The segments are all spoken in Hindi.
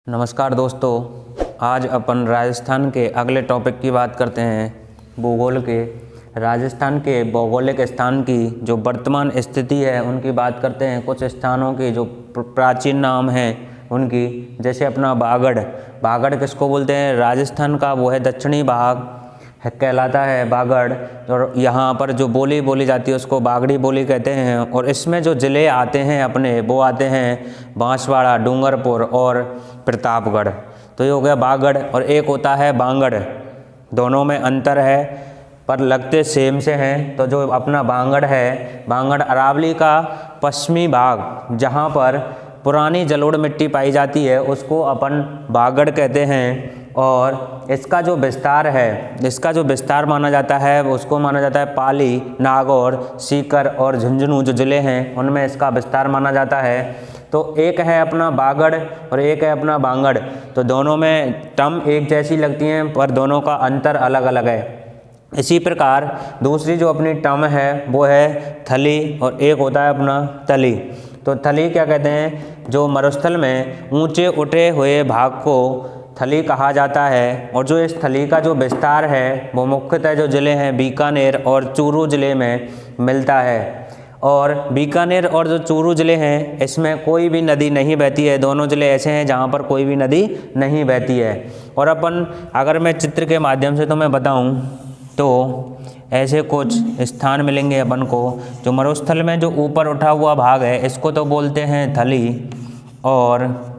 नमस्कार दोस्तों, आज अपन राजस्थान के अगले टॉपिक की बात करते हैं। भूगोल के राजस्थान के भौगोलिक स्थान की जो वर्तमान स्थिति है उनकी बात करते हैं। कुछ स्थानों की जो प्राचीन नाम हैं उनकी, जैसे अपना बागड़। बागड़ किसको बोलते हैं? राजस्थान का वो है दक्षिणी भाग कहलाता है बागड़। और यहाँ पर जो बोली बोली जाती है उसको बागड़ी बोली कहते हैं। और इसमें जो ज़िले आते हैं अपने, वो आते हैं बांसवाड़ा, डूंगरपुर और प्रतापगढ़। तो ये हो गया बागड़। और एक होता है बांगड़। दोनों में अंतर है पर लगते सेम से हैं। तो जो अपना बांगड़ है, बांगड़ अरावली का पश्चिमी भाग जहाँ पर पुरानी जलोढ़ मिट्टी पाई जाती है उसको अपन बागड़ कहते हैं। और इसका जो विस्तार है, इसका जो विस्तार माना जाता है उसको माना जाता है पाली, नागौर, सीकर और झुंझुनू जो ज़िले हैं उनमें इसका विस्तार माना जाता है। तो एक है अपना बागड़ और एक है अपना बांगड़। तो दोनों में टर्म एक जैसी लगती हैं पर दोनों का अंतर अलग अलग है। इसी प्रकार दूसरी जो अपनी टर्म है वो है थली और एक होता है अपना तली। तो थली क्या कहते हैं? जो मरुस्थल में ऊंचे उठे हुए भाग को थली कहा जाता है। और जो इस थली का जो विस्तार है वो मुख्यतः जो ज़िले हैं बीकानेर और चूरू ज़िले में मिलता है। और बीकानेर और जो चूरू ज़िले हैं इसमें कोई भी नदी नहीं बहती है। दोनों ज़िले ऐसे हैं जहाँ पर कोई भी नदी नहीं बहती है। और अपन अगर मैं चित्र के माध्यम से तुम्हें बताऊँ तो ऐसे कुछ स्थान मिलेंगे अपन को। जो मरुस्थल में जो ऊपर उठा हुआ भाग है इसको तो बोलते हैं थली, और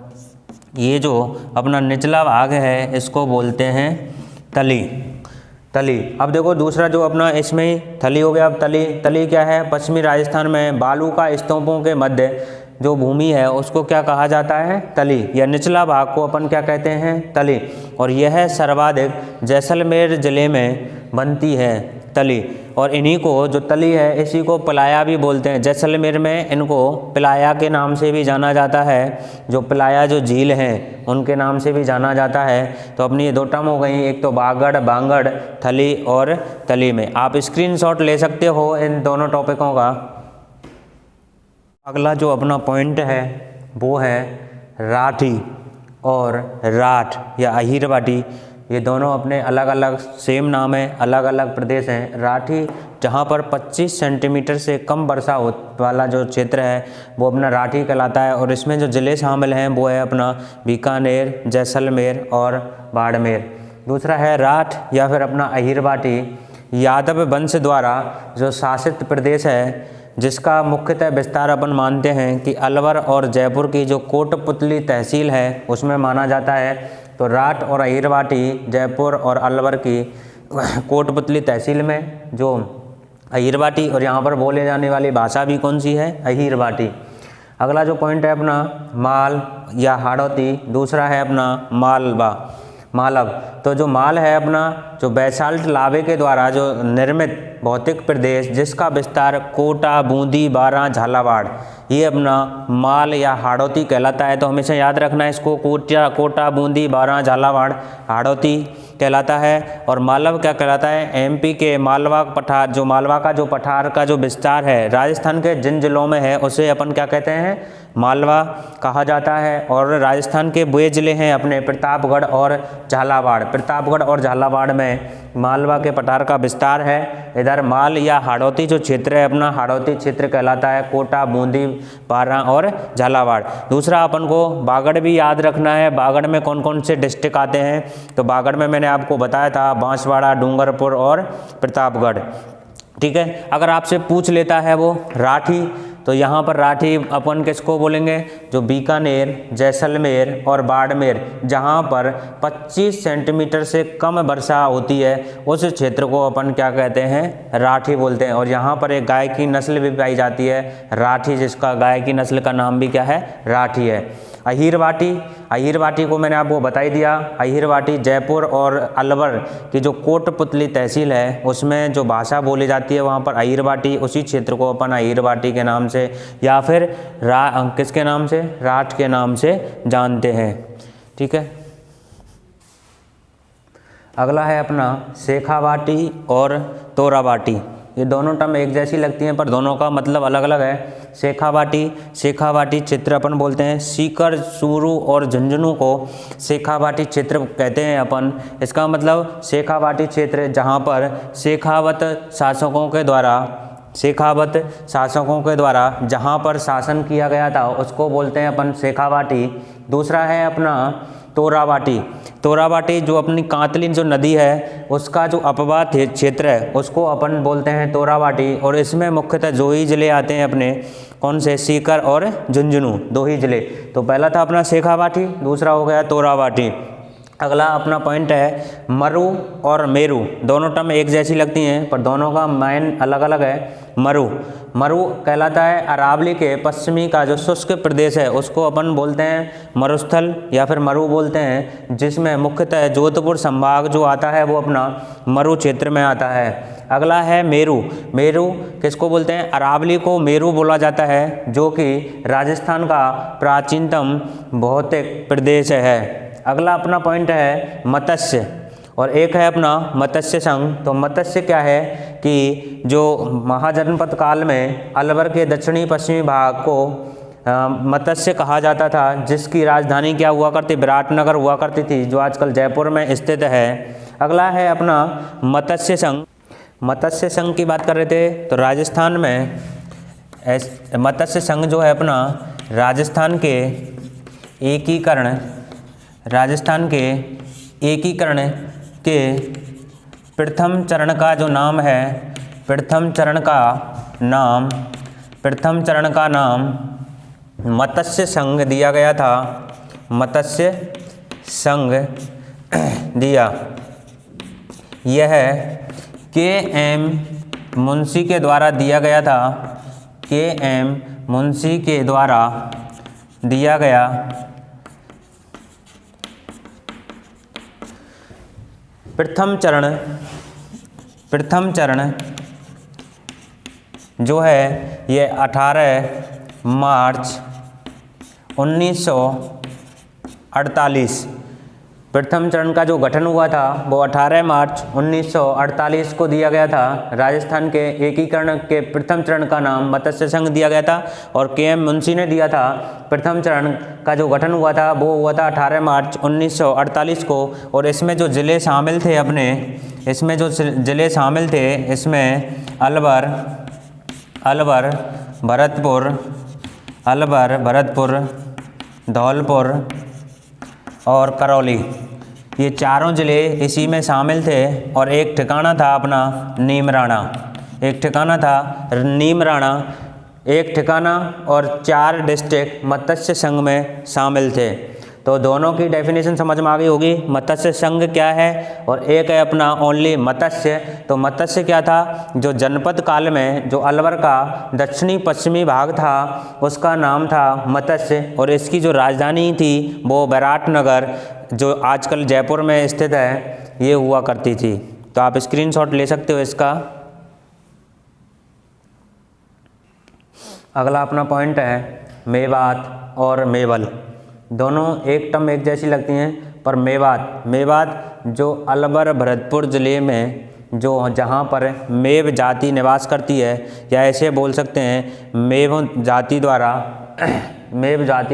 ये जो अपना निचला भाग है इसको बोलते हैं तली। तली। अब देखो दूसरा जो अपना इसमें थली हो गया। अब तली, तली क्या है? पश्चिमी राजस्थान में बालू का स्तूपों के मध्य जो भूमि है उसको क्या कहा जाता है? तली। या निचला भाग को अपन क्या कहते हैं? तली। और यह सर्वाधिक जैसलमेर ज़िले में बनती है तली। और इन्हीं को जो तली है इसी को पिलाया भी बोलते हैं। जैसलमेर में इनको पिलाया के नाम से भी जाना जाता है। जो पिलाया जो झील हैं उनके नाम से भी जाना जाता है। तो अपनी ये दो टर्म हो गई, एक तो बागड़, बांगड़, थली और तली में। आप स्क्रीनशॉट ले सकते हो इन दोनों टॉपिकों का। अगला जो अपना पॉइंट है वो है राठी और राठ या अहीरवाटी। ये दोनों अपने अलग अलग सेम नाम है, अलग अलग प्रदेश हैं। राठी जहाँ पर 25 सेंटीमीटर से कम वर्षा वाला जो क्षेत्र है वो अपना राठी कहलाता है। और इसमें जो ज़िले शामिल हैं वो है अपना बीकानेर, जैसलमेर और बाड़मेर। दूसरा है राठ या फिर अपना अहीरवाटी। यादव वंश द्वारा जो शासित प्रदेश है जिसका मुख्यतः विस्तार अपन मानते हैं कि अलवर और जयपुर की जो कोटपुतली तहसील है उसमें माना जाता है। तो राठ और अहीरवाटी जयपुर और अलवर की कोटपुतली तहसील में जो अहीरवाटी, और यहाँ पर बोले जाने वाली भाषा भी कौन सी है? अहीरवाटी। अगला जो पॉइंट है अपना माल या हाड़ौती। दूसरा है अपना मालवा, मालव। तो जो माल है अपना जो बैसाल्ट लावे के द्वारा जो निर्मित भौतिक प्रदेश जिसका विस्तार कोटा, बूंदी, बारां, झालावाड़, ये अपना माल या हाड़ौती कहलाता है। तो हमेशा याद रखना है इसको, कोटा, बूंदी, बारां, झालावाड़ हाड़ौती कहलाता है। और मालव क्या कहलाता है? एमपी के मालवा पठार, जो मालवा का जो पठार का जो विस्तार है राजस्थान के जिन जिलों में है उसे अपन क्या कहते हैं? मालवा कहा जाता है। और राजस्थान के वे ज़िले हैं अपने प्रतापगढ़ और झालावाड़। प्रतापगढ़ और झालावाड़ में मालवा के पठार का विस्तार है। इधर माल या हाड़ौती जो क्षेत्र है अपना हाड़ौती क्षेत्र कहलाता है। कोटा, बूंदी, बारां और झालावाड़। दूसरा अपन को बागड़ भी याद रखना है। बागड़ में कौन कौन से डिस्ट्रिक्ट आते हैं? तो बागड़ में मैंने आपको बताया था बांसवाड़ा, डूंगरपुर और प्रतापगढ़। ठीक है। अगर आपसे पूछ लेता है वो राठी, तो यहाँ पर राठी अपन किसको बोलेंगे? जो बीकानेर, जैसलमेर और बाड़मेर जहाँ पर 25 सेंटीमीटर से कम वर्षा होती है उस क्षेत्र को अपन क्या कहते हैं? राठी बोलते हैं। और यहाँ पर एक गाय की नस्ल भी पाई जाती है राठी, जिसका गाय की नस्ल का नाम भी क्या है? राठी है। अहीरवाटी, अहीरवाटी को मैंने आपको बता ही दिया। अहीरवाटी जयपुर और अलवर की जो कोटपुतली तहसील है उसमें जो भाषा बोली जाती है वहाँ पर अहीरवाटी, उसी क्षेत्र को अपन अहीरवाटी के नाम से या फिर किसके नाम से? राठ के नाम से जानते हैं। ठीक है। अगला है अपना शेखावाटी और तोरावाटी। ये दोनों टर्म एक जैसी लगती हैं पर दोनों का मतलब अलग अलग है। शेखावाटी, शेखावाटी क्षेत्र अपन बोलते हैं। सीकर, चूरू और झुंझुनू को शेखावाटी क्षेत्र कहते हैं अपन। इसका मतलब शेखावाटी क्षेत्र जहाँ पर शेखावत शासकों के द्वारा जहाँ पर शासन किया गया था उसको बोलते हैं अपन शेखावाटी। दूसरा है अपना तोरावाटी। तोरावाटी जो अपनी कांतली जो नदी है उसका जो अपवाद क्षेत्र है उसको अपन बोलते हैं तोरावाटी। और इसमें मुख्यतः दो ही ज़िले आते हैं अपने, कौन से, सीकर और झुंझुनू, दो ही ज़िले। तो पहला था अपना शेखावाटी, दूसरा हो गया तोरावाटी। अगला अपना पॉइंट है मरु और मेरु। दोनों टर्म एक जैसी लगती हैं पर दोनों का मायन अलग अलग है। मरु कहलाता है अरावली के पश्चिमी का जो शुष्क प्रदेश है उसको अपन बोलते हैं मरुस्थल या फिर मरु बोलते हैं, जिसमें मुख्यतः जोधपुर संभाग जो आता है वो अपना मरु क्षेत्र में आता है। अगला है मेरु। मेरु किसको बोलते हैं, अरावली को मेरु बोला जाता है, जो कि राजस्थान का प्राचीनतम भौतिक प्रदेश है। अगला अपना पॉइंट है मत्स्य और एक है अपना मत्स्य संघ। तो मत्स्य क्या है कि जो महाजनपद काल में अलवर के दक्षिणी पश्चिमी भाग को मत्स्य कहा जाता था, जिसकी राजधानी क्या हुआ करती, विराटनगर हुआ करती थी, जो आजकल जयपुर में स्थित है। अगला है अपना मत्स्य संघ। मत्स्य संघ की बात कर रहे थे तो राजस्थान में मत्स्य संघ जो है अपना राजस्थान के एकीकरण के प्रथम चरण का जो नाम है, प्रथम चरण का नाम मत्स्य संघ दिया गया था। मत्स्य संघ दिया। यह के.एम. मुंशी के द्वारा दिया गया था। के.एम. मुंशी के द्वारा दिया गया। प्रथम चरण जो है ये 18 मार्च 1948, प्रथम चरण का जो गठन हुआ था वो 18 मार्च 1948 को दिया गया था। राजस्थान के एकीकरण के प्रथम चरण का नाम मत्स्य संघ दिया गया था और के.एम. मुंशी ने दिया था। प्रथम चरण का जो गठन हुआ था वो हुआ था 18 मार्च 1948 को। और इसमें जो ज़िले शामिल थे इसमें अलवर, भरतपुर, धौलपुर और करौली, ये चारों ज़िले इसी में शामिल थे। और एक ठिकाना था अपना नीमराणा, एक ठिकाना और 4 डिस्ट्रिक्ट मत्स्य संघ में शामिल थे। तो दोनों की डेफिनेशन समझ में आ गई होगी। मत्स्य संघ क्या है और एक है अपना ओनली मत्स्य। तो मत्स्य क्या था, जो जनपद काल में जो अलवर का दक्षिणी पश्चिमी भाग था उसका नाम था मत्स्य। और इसकी जो राजधानी थी वो विराटनगर, जो आजकल जयपुर में स्थित है, ये हुआ करती थी। तो आप स्क्रीनशॉट ले सकते हो इसका। अगला अपना पॉइंट है मेवात और मेवल। दोनों एक टर्म एक जैसी लगती हैं पर मेवात जो अलवर भरतपुर ज़िले में जहाँ पर मेव जाति निवास करती है, या ऐसे बोल सकते हैं मेव जाति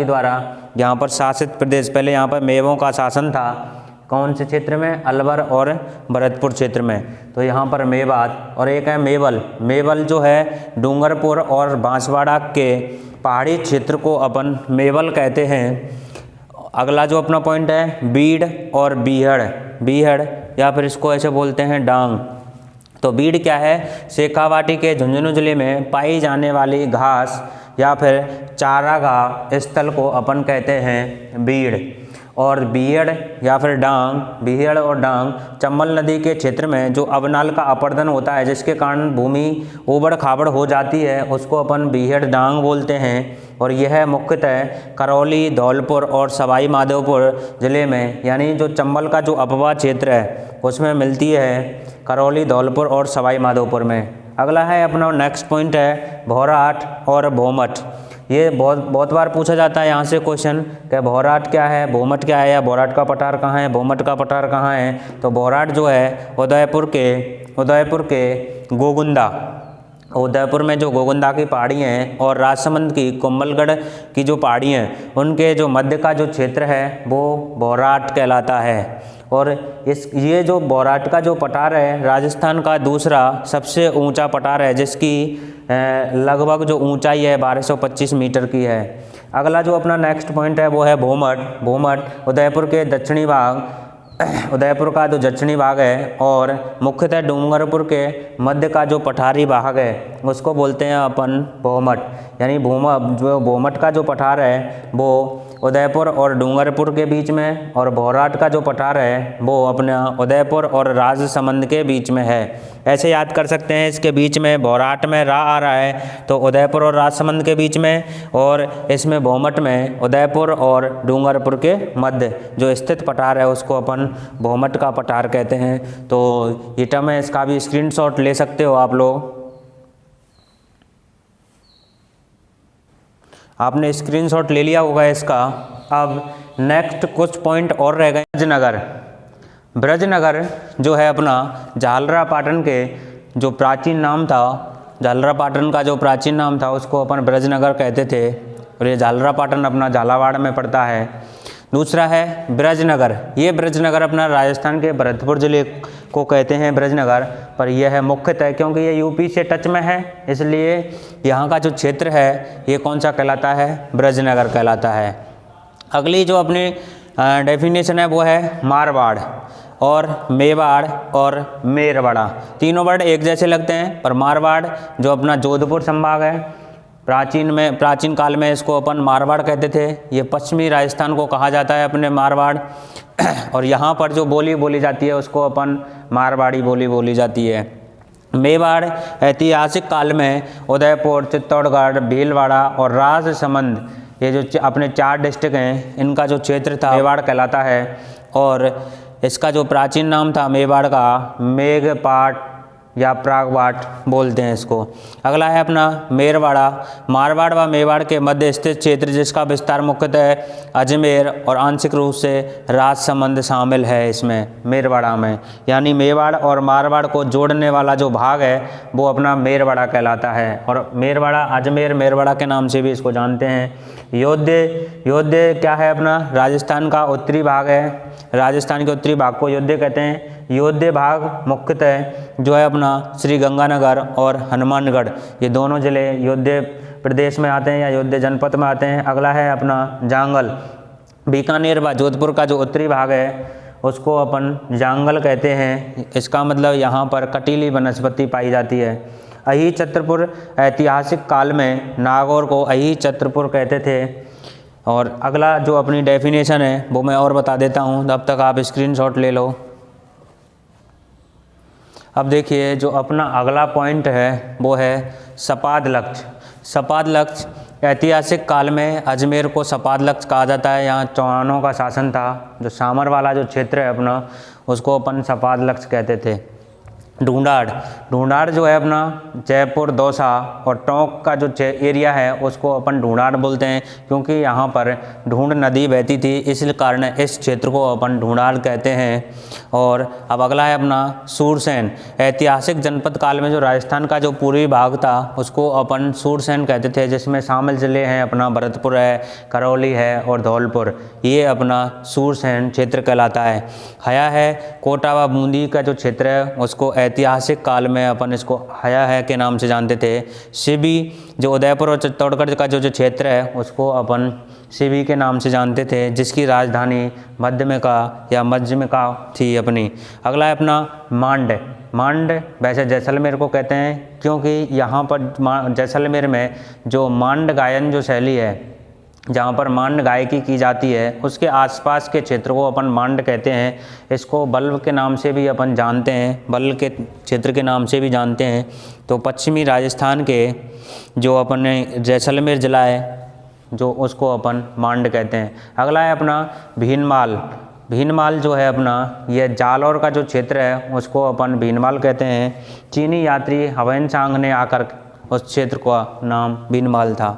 द्वारा यहाँ पर शासित प्रदेश, पहले यहाँ पर मेवों का शासन था। कौन से क्षेत्र में, अलवर और भरतपुर क्षेत्र में। तो यहाँ पर मेवात। और एक है मेवल जो है डूंगरपुर और बांसवाड़ा के पहाड़ी क्षेत्र को अपन मेवल कहते हैं। अगला जो अपना पॉइंट है बीड़ और बीहड़ या फिर इसको ऐसे बोलते हैं डांग। तो बीड़ क्या है, शेखावाटी के झुंझुनू जिले में पाई जाने वाली घास या फिर चारागाह स्थल को अपन कहते हैं बीड़। और बीहड़ और डांग चंबल नदी के क्षेत्र में जो अवनाल का अपर्दन होता है, जिसके कारण भूमि ऊबड़ खाबड़ हो जाती है, उसको अपन बीहड़ डांग बोलते हैं। और यह मुख्यतः करौली, धौलपुर और सवाई माधोपुर ज़िले में, यानी जो चंबल का जो अपवा क्षेत्र है उसमें मिलती है, करौली, धौलपुर और सवाई माधोपुर में। अगला है अपना नेक्स्ट पॉइंट है भौराट और भोमट। ये बहुत बार पूछा जाता है यहाँ से क्वेश्चन कि भौराट क्या है, भोमट क्या है, या भौराट का पठार कहाँ है, भोमट का पठार कहाँ है। तो भौराट जो है उदयपुर के गोगुंदा, उदयपुर में जो गोगुंदा की पहाड़ी हैं और राजसमंद की कुंभलगढ़ की जो पहाड़ी हैं उनके जो मध्य का जो क्षेत्र है वो बौराट कहलाता है। और ये जो बौराट का जो पठार है राजस्थान का दूसरा सबसे ऊंचा पठार है, जिसकी लगभग जो ऊंचाई है 1225 मीटर की है। अगला जो अपना नेक्स्ट पॉइंट है वो है भोमट। भोमट उदयपुर के दक्षिणी भाग, उदयपुर का जो दक्षिणी भाग है और मुख्यतः डूंगरपुर के मध्य का जो पठारी भाग है उसको बोलते हैं अपन भोमट। यानी जो भोमट का जो पठार है वो उदयपुर और डूंगरपुर के बीच में, और बौराट का जो पठार है वो अपना उदयपुर और राजसमंद के बीच में है। ऐसे याद कर सकते हैं, इसके बीच में बौराट में रा आ रहा है तो उदयपुर और राजसमंद के बीच में, और इसमें भोमट में उदयपुर और डूंगरपुर के मध्य जो स्थित पठार है उसको अपन भोमट का पठार कहते हैं। तो ये टर्म है, इसका भी स्क्रीनशॉट ले सकते हो आप लोग। आपने स्क्रीनशॉट ले लिया होगा इसका। अब नेक्स्ट कुछ पॉइंट और रह गए। ब्रजनगर। ब्रजनगर जो है अपना झालरापाटन के जो प्राचीन नाम था, झालरापाटन का जो प्राचीन नाम था उसको अपन ब्रजनगर कहते थे, और ये झालरापाटन अपना झालावाड़ में पड़ता है। दूसरा है ब्रजनगर। ये ब्रजनगर अपना राजस्थान के भरतपुर जिले को कहते हैं ब्रजनगर, पर यह है मुख्यतः क्योंकि ये यूपी से टच में है इसलिए यहाँ का जो क्षेत्र है ये कौन सा कहलाता है, ब्रजनगर कहलाता है। अगली जो अपनी डेफिनेशन है वो है मारवाड़ और मेवाड़ और मेरवाड़ा। तीनों वर्ड एक जैसे लगते हैं, पर मारवाड़ जो अपना जोधपुर संभाग है, प्राचीन काल में इसको अपन मारवाड़ कहते थे। ये पश्चिमी राजस्थान को कहा जाता है अपने मारवाड़, और यहाँ पर जो बोली बोली जाती है उसको अपन मारवाड़ी बोली बोली जाती है। मेवाड़ ऐतिहासिक काल में उदयपुर, चित्तौड़गढ़, भीलवाड़ा और राजसमंद, ये जो अपने 4 डिस्ट्रिक्ट हैं इनका जो क्षेत्र था मेवाड़ कहलाता है। और इसका जो प्राचीन नाम था मेवाड़ का मेघपाट या प्रागवाट बोलते हैं इसको। अगला है अपना मेरवाड़ा। मारवाड़ व मेवाड़ के मध्य स्थित क्षेत्र जिसका विस्तार मुख्यतः अजमेर और आंशिक रूप से राजसमंद शामिल है इसमें मेरवाड़ा में। यानी मेवाड़ और मारवाड़ को जोड़ने वाला जो भाग है वो अपना मेरवाड़ा कहलाता है, और मेरवाड़ा अजमेर मेरवाड़ा के नाम से भी इसको जानते हैं। योध्य क्या है अपना राजस्थान का उत्तरी भाग है, राजस्थान के उत्तरी भाग को योध्य कहते हैं। योध्य भाग मुख्यतः जो है अपना श्री गंगानगर और हनुमानगढ़, ये दोनों ज़िले योध्य प्रदेश में आते हैं या योध्य जनपद में आते हैं। अगला है अपना जांगल। बीकानेर व जोधपुर का जो उत्तरी भाग है उसको अपन जांगल कहते हैं। इसका मतलब यहाँ पर कटीली वनस्पति पाई जाती है। अही छत्रपुर ऐतिहासिक काल में नागौर को अही छत्रपुर कहते थे। और अगला जो अपनी डेफिनेशन है वो मैं और बता देता हूँ, तब तक आप स्क्रीनशॉट ले लो। अब देखिए जो अपना अगला पॉइंट है वो है सपाद लक्ष्य। सपाद लक्ष्य ऐतिहासिक काल में अजमेर को सपाद लक्ष्य कहा जाता है। यहाँ चौहानों का शासन था, जो सामर वाला जो क्षेत्र है अपना उसको अपन सपाद लक्ष्य कहते थे। ढूंढाड़ जो है अपना जयपुर, दौसा और टोंक का जो एरिया है उसको अपन ढूंढाड़ बोलते हैं, क्योंकि यहाँ पर ढूंढ नदी बहती थी, इस कारण इस क्षेत्र को अपन ढूंढाड़ कहते हैं। और अब अगला है अपना सूरसेन। ऐतिहासिक जनपद काल में जो राजस्थान का जो पूर्वी भाग था उसको अपन सूरसेन कहते थे, जिसमें शामिल ज़िले हैं अपना भरतपुर है, करौली है और धौलपुर। ये अपना सूरसेन क्षेत्र कहलाता है। हया है कोटा व बूंदी का जो क्षेत्र है उसको ऐतिहासिक काल में अपन इसको हया है के नाम से जानते थे। सिबी जो उदयपुर और चित्तौड़गढ़ का जो क्षेत्र है उसको अपन सिबी के नाम से जानते थे, जिसकी राजधानी मध्यमिका थी अपनी। अगला है अपना मांड वैसे जैसलमेर को कहते हैं, क्योंकि यहाँ पर जैसलमेर में जो मांड गायन जो शैली है, जहाँ पर मांड गायकी की जाती है, उसके आसपास के क्षेत्र को अपन मांड कहते हैं। इसको बल्व के नाम से भी अपन जानते हैं, बल्व के क्षेत्र के नाम से भी जानते हैं। तो पश्चिमी राजस्थान के जो अपने जैसलमेर ज़िला है जो उसको अपन मांड कहते हैं। अगला है अपना भीनमाल जो है अपना यह जालौर का जो क्षेत्र है उसको अपन भीनमाल कहते हैं। चीनी यात्री ह्वेन सांग ने आकर उस क्षेत्र का नाम भीनमाल था।